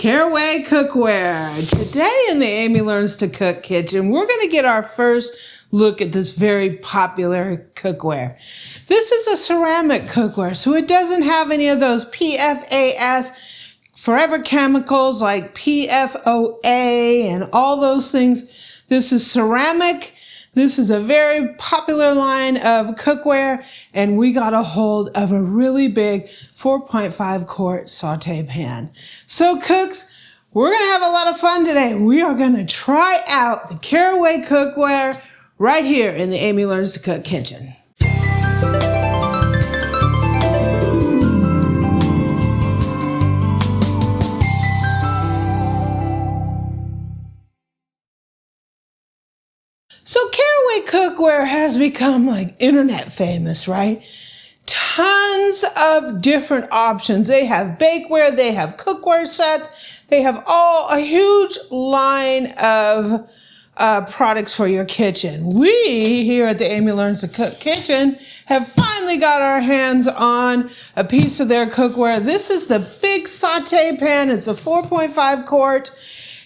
Caraway Cookware. Today in the Amy Learns to Cook kitchen, we're going to get our first look at this very popular cookware. This is a ceramic cookware, so it doesn't have any of those PFAS forever chemicals like PFOA and all those things. This is ceramic. This is a very popular line of cookware, and we got a hold of a really big 4.5 quart saute pan. So cooks, we're going to have a lot of fun today. We are going to try out the Caraway Cookware right here in the Amy Learns to Cook kitchen. So Caraway Cookware has become like internet famous, right? Tons of different options. They have bakeware, they have cookware sets, they have a huge line of products for your kitchen. We here at the Amy Learns to Cook kitchen have finally got our hands on a piece of their cookware. This is the big saute pan. It's a 4.5 quart.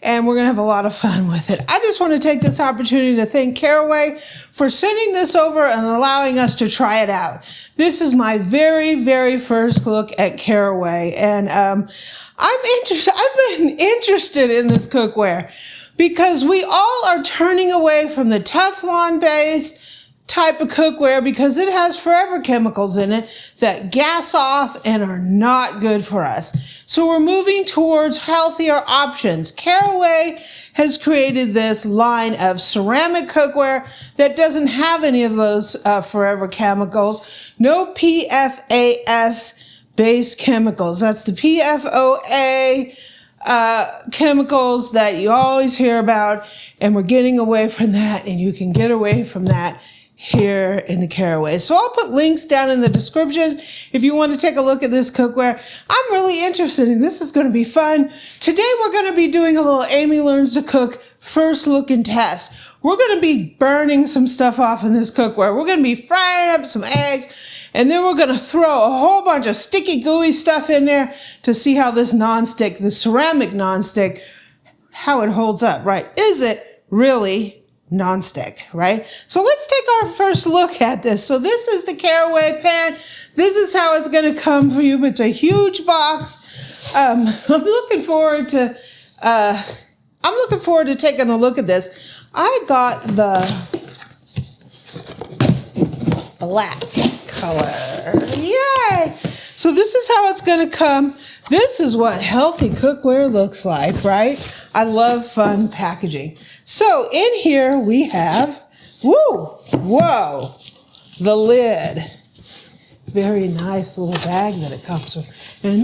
And we're going to have a lot of fun with it. I just want to take this opportunity to thank Caraway for sending this over and allowing us to try it out. This is my very, very first look at Caraway. And I've been interested in this cookware because we all are turning away from the Teflon-based type of cookware because it has forever chemicals in it that gas off and are not good for us. So we're moving towards healthier options. Caraway has created this line of ceramic cookware that doesn't have any of those forever chemicals. No PFAS based chemicals. That's the PFOA chemicals that you always hear about, and we're getting away from that, and you can get away from that here in the Caraway. So I'll put links down in the description if you want to take a look at this cookware. I'm really interested in this. Is going to be fun. Today we're going to be doing a little Amy Learns to Cook first look and test. We're going to be burning some stuff off in this cookware. We're going to be frying up some eggs, and then we're going to throw a whole bunch of sticky gooey stuff in there to see how this nonstick, the ceramic nonstick, how it holds up, right? Is it really nonstick, right? So let's take our first look at this. So this is the Caraway pan. This is how it's going to come for you. It's a huge box. I'm looking forward to taking a look at this. I got the black color. Yay! So this is how it's going to come. This is what healthy cookware looks like, right? I love fun packaging. So in here we have, whoa, the lid. Very nice little bag that it comes with. And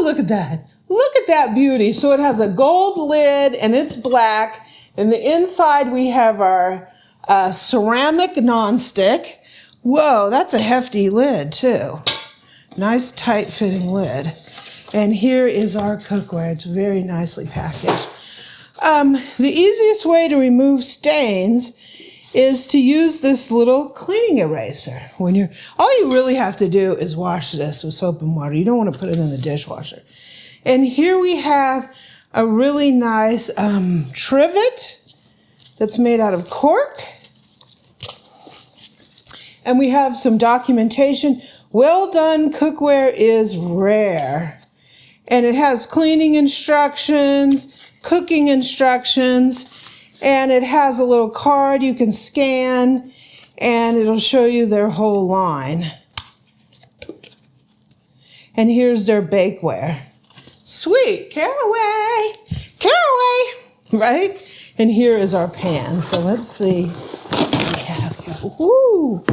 look at that. Look at that beauty. So it has a gold lid and it's black. And the inside we have our ceramic nonstick. Whoa, that's a hefty lid too. Nice tight fitting lid. And here is our cookware. It's very nicely packaged. The easiest way to remove stains is to use this little cleaning eraser. All you really have to do is wash this with soap and water. You don't want to put it in the dishwasher. And here we have a really nice trivet that's made out of cork. And we have some documentation. Well done cookware is rare. And it has cleaning instructions, cooking instructions, and it has a little card you can scan, and it'll show you their whole line. And here's their bakeware. Sweet, Caraway, right? And here is our pan. So let's see what we have here. Woo!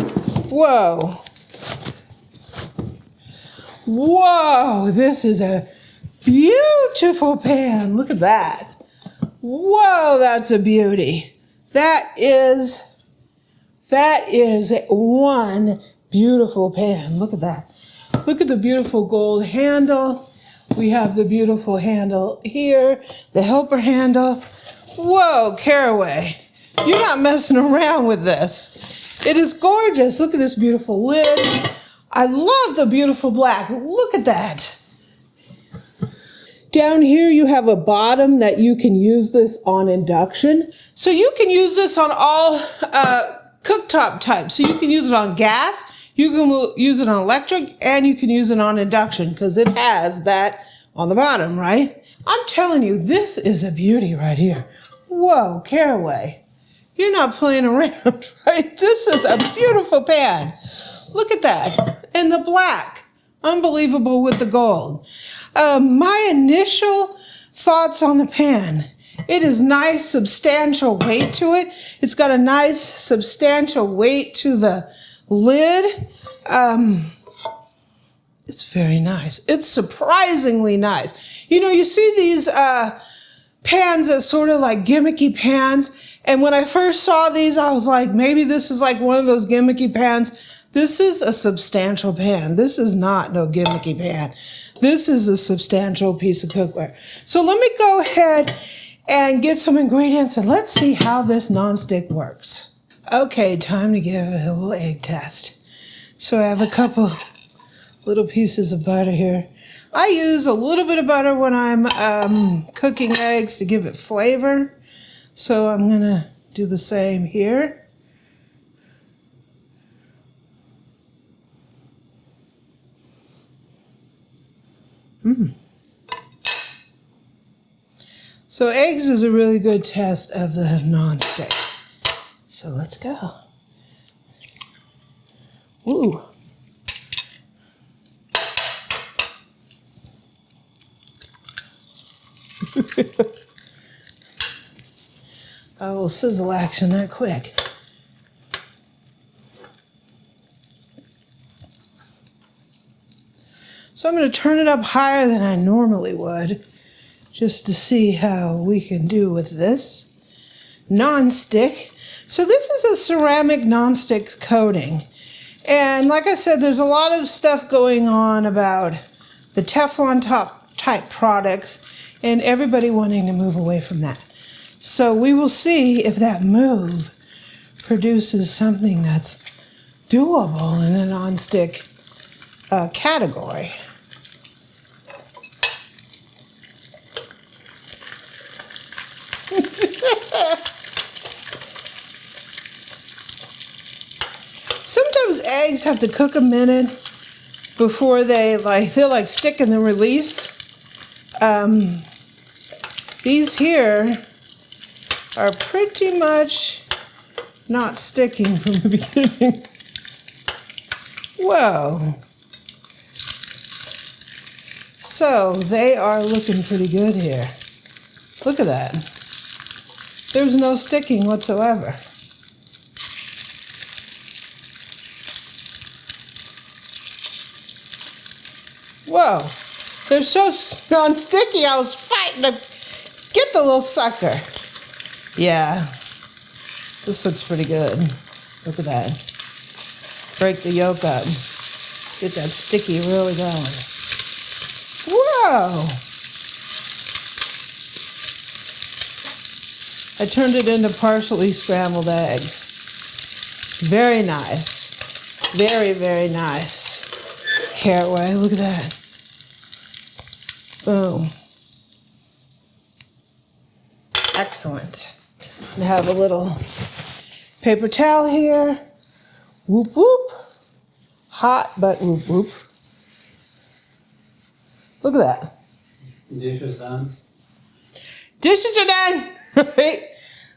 Whoa, this is a beautiful pan. Look at that. Whoa, that's a beauty. That is one beautiful pan. Look at that. Look at the beautiful gold handle. We have the beautiful handle here, the helper handle. Whoa, Caraway, you're not messing around with this. It is gorgeous. Look at this beautiful lid. I love the beautiful black. Look at that. Down here you have a bottom that you can use this on induction. So you can use this on all cooktop types. So you can use it on gas, you can use it on electric, and you can use it on induction because it has that on the bottom, right? I'm telling you, this is a beauty right here. Whoa, Caraway. You're not playing around, right? This is a beautiful pan. Look at that. And the black. Unbelievable with the gold. My initial thoughts on the pan. It is nice, substantial weight to it. It's got a nice, substantial weight to the lid. It's very nice. It's surprisingly nice. You know, you see these pans that sort of like gimmicky pans. And when I first saw these, I was like, maybe this is like one of those gimmicky pans. This is a substantial pan. This is not no gimmicky pan. This is a substantial piece of cookware. So let me go ahead and get some ingredients and let's see how this nonstick works. Okay, time to give it a little egg test. So I have a couple little pieces of butter here. I use a little bit of butter when I'm cooking eggs to give it flavor. So I'm gonna do the same here. So eggs is a really good test of the nonstick. So let's go. Ooh. A little sizzle action that quick. So I'm going to turn it up higher than I normally would, just to see how we can do with this nonstick. So this is a ceramic nonstick coating. And like I said, there's a lot of stuff going on about the Teflon top type products and everybody wanting to move away from that. So we will see if that move produces something that's doable in the nonstick category. Sometimes eggs have to cook a minute before they'll stick in the release. These here are pretty much not sticking from the beginning. Whoa. So they are looking pretty good here. Look at that. There's no sticking whatsoever. Whoa, they're so non-sticky, I was fighting to get the little sucker. Yeah, this looks pretty good. Look at that. Break the yolk up. Get that sticky really going. Whoa! I turned it into partially scrambled eggs. Very nice. Very, very nice. Caraway, look at that. Boom. Excellent. I have a little paper towel here. Whoop whoop. Hot, but whoop whoop. Look at that. Dishes done. Dishes are done. Right?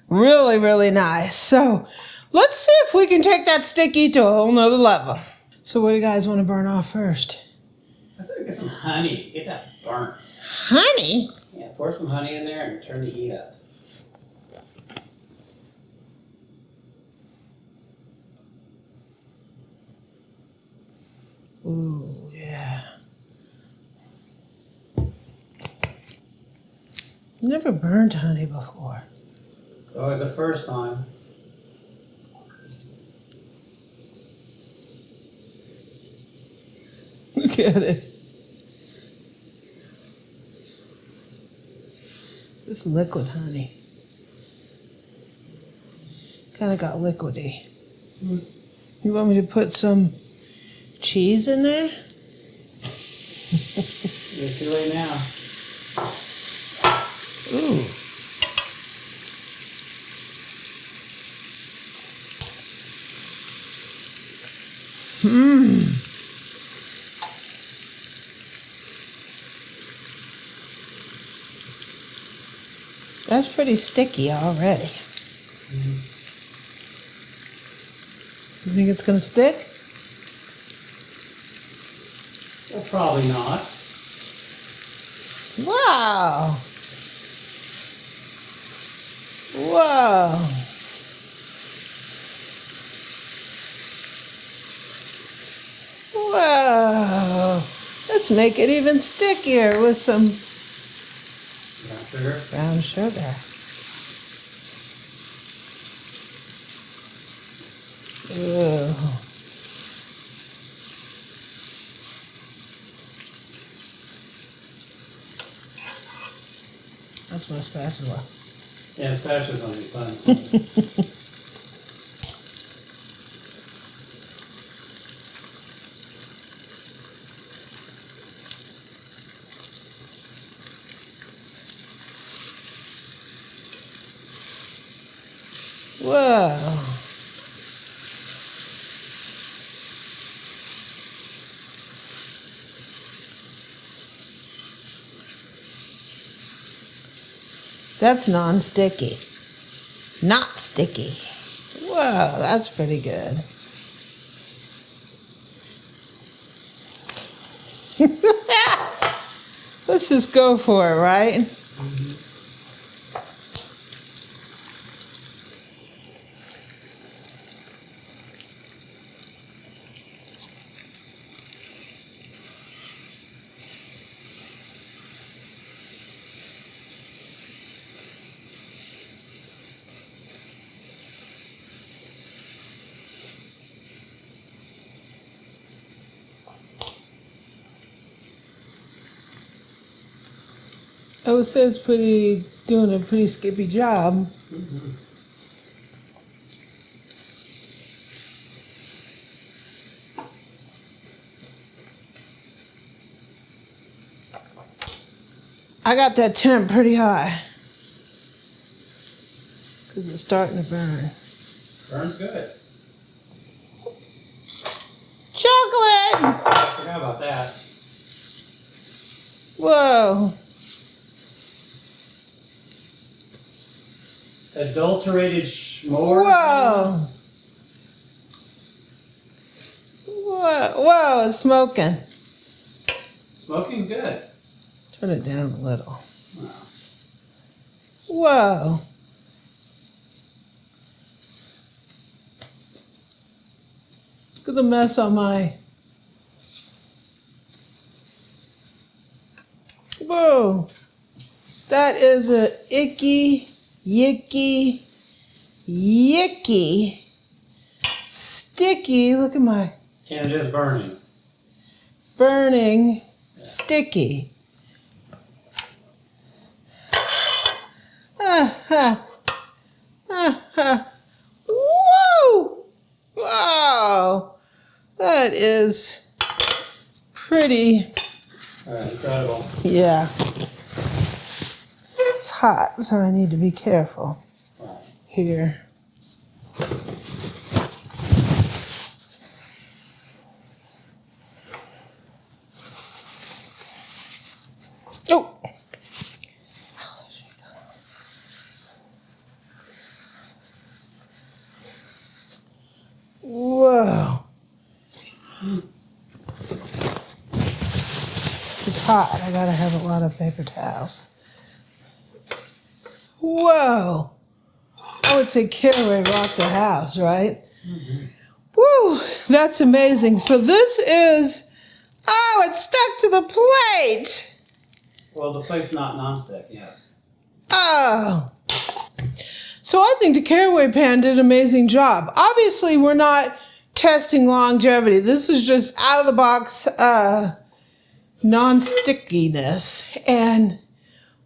Really, really nice. So let's see if we can take that sticky to a whole nother level. So what do you guys want to burn off first? Let's get some honey. Get that burnt. Honey? Yeah, pour some honey in there and turn the heat up. Ooh, yeah. Never burned honey before. It's always the first time. Look at it. This liquid honey. Kind of got liquidy. You want me to put some cheese in there? It's too late now. Ooh. Mmm. That's pretty sticky already. You think it's going to stick? Well, probably not. Wow. Whoa. Whoa. Let's make it even stickier with some Brown sugar. brown sugar. Ooh. That's my spatula. Yeah, spatula's gonna be fun. Whoa. That's non-sticky. Not sticky. Whoa, that's pretty good. Let's just go for it, right? I would say it's doing a pretty skippy job. I got that temp pretty high because it's starting to burn. Burns good. Chocolate! I forgot about that. Whoa. Adulterated s'mores. Whoa. Whoa. Whoa, it's smoking. Smoking's good. Turn it down a little. Wow. Whoa. Look at the mess on my... Whoa. That is a icky, yicky, sticky. Look at my And it is burning. burning, sticky. Whoa! Wow! That is pretty, Incredible. yeah. It's hot, so I need to be careful Wow. here. Oh! Whoa. It's hot. I gotta have a lot of paper towels. Whoa. I would say Caraway rocked the house, right? Woo, that's amazing. So this is, oh, it's stuck to the plate. Well, the plate's not nonstick, yes. Oh. So I think the Caraway pan did an amazing job. Obviously, we're not testing longevity. This is just out of the box non-stickiness. And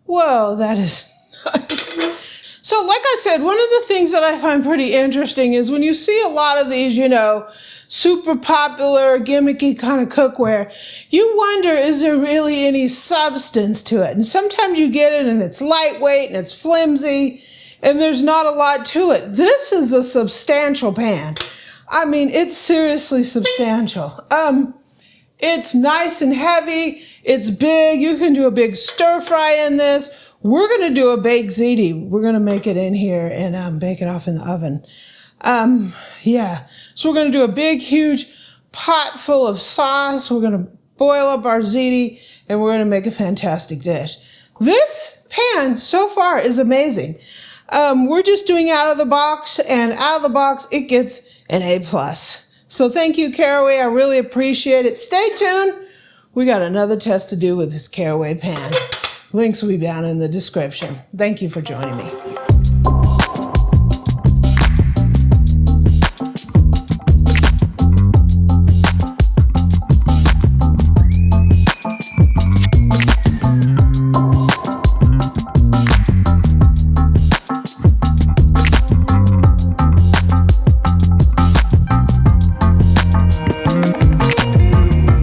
whoa, that is nice. So like I said, one of the things that I find pretty interesting is when you see a lot of these, you know, super popular, gimmicky kind of cookware, you wonder, is there really any substance to it? And sometimes you get it and it's lightweight and it's flimsy and there's not a lot to it. This is a substantial pan. I mean, it's seriously substantial. It's nice and heavy. It's big. You can do a big stir fry in this. We're going to do a baked ziti. We're going to make it in here and bake it off in the oven. Yeah. So we're going to do a big, huge pot full of sauce. We're going to boil up our ziti and we're going to make a fantastic dish. This pan so far is amazing. We're just doing out of the box, and out of the box, it gets an A+. So thank you, Caraway. I really appreciate it. Stay tuned. We got another test to do with this Caraway pan. Links will be down in the description. Thank you for joining me.